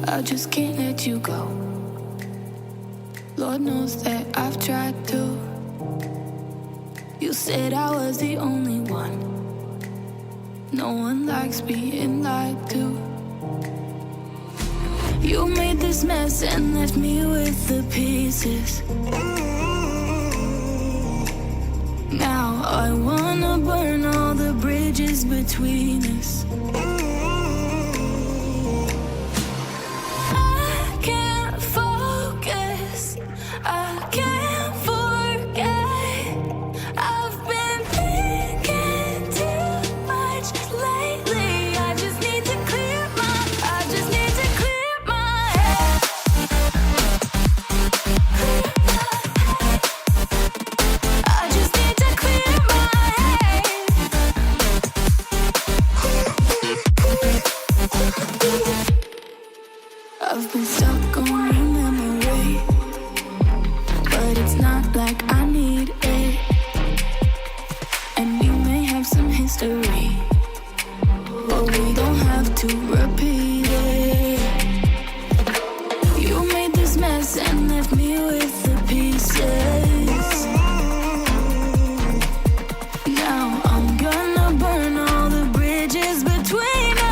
I just can't let you go. Lord knows that I've tried to. You said I was the only one. No one likes being lied to. You made this mess and left me with the pieces. Now I wanna burn all the bridges between us. I can't focus, I can't forget. I've been thinking too much lately. I just need to clear my head. I just need to clear my head. I've been stuck on your memory, but it's not like I need it. And we may have some history, but we don't have to repeat it. You made this mess and left me with the pieces. Now I'm gonna burn all the bridges between us.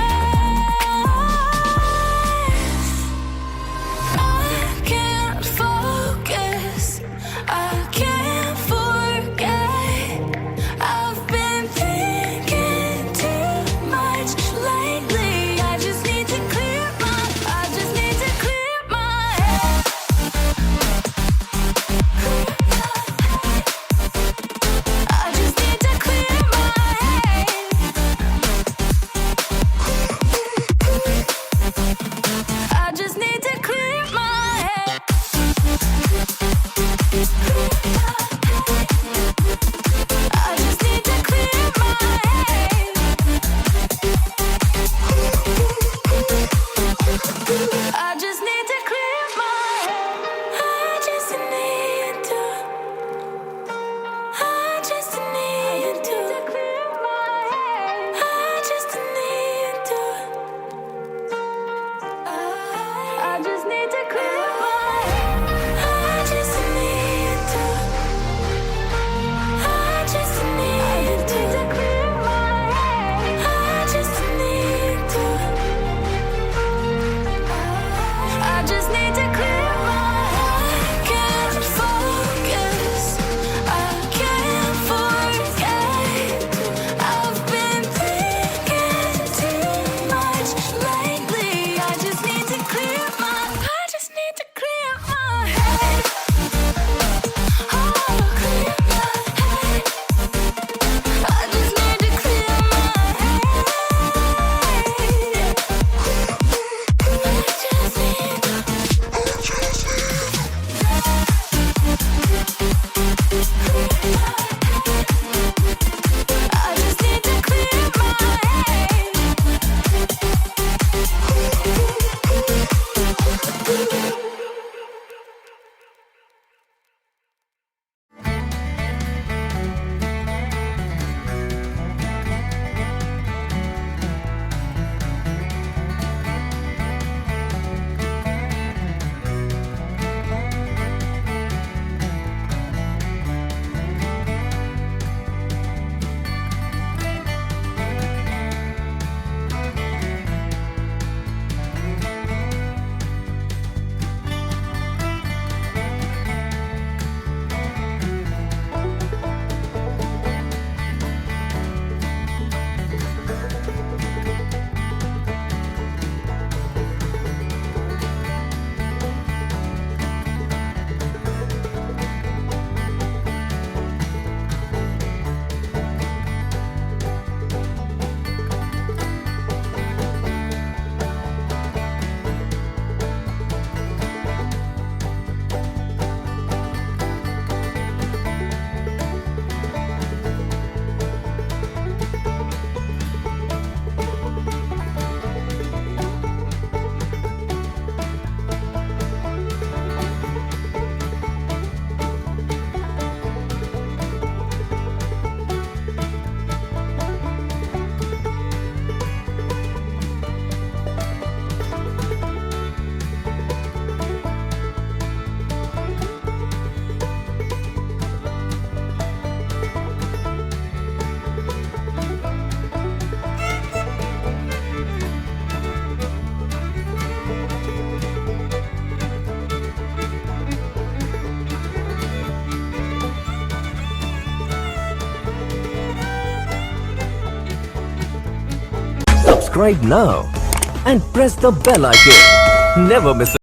subscribe now and press the bell icon. Never miss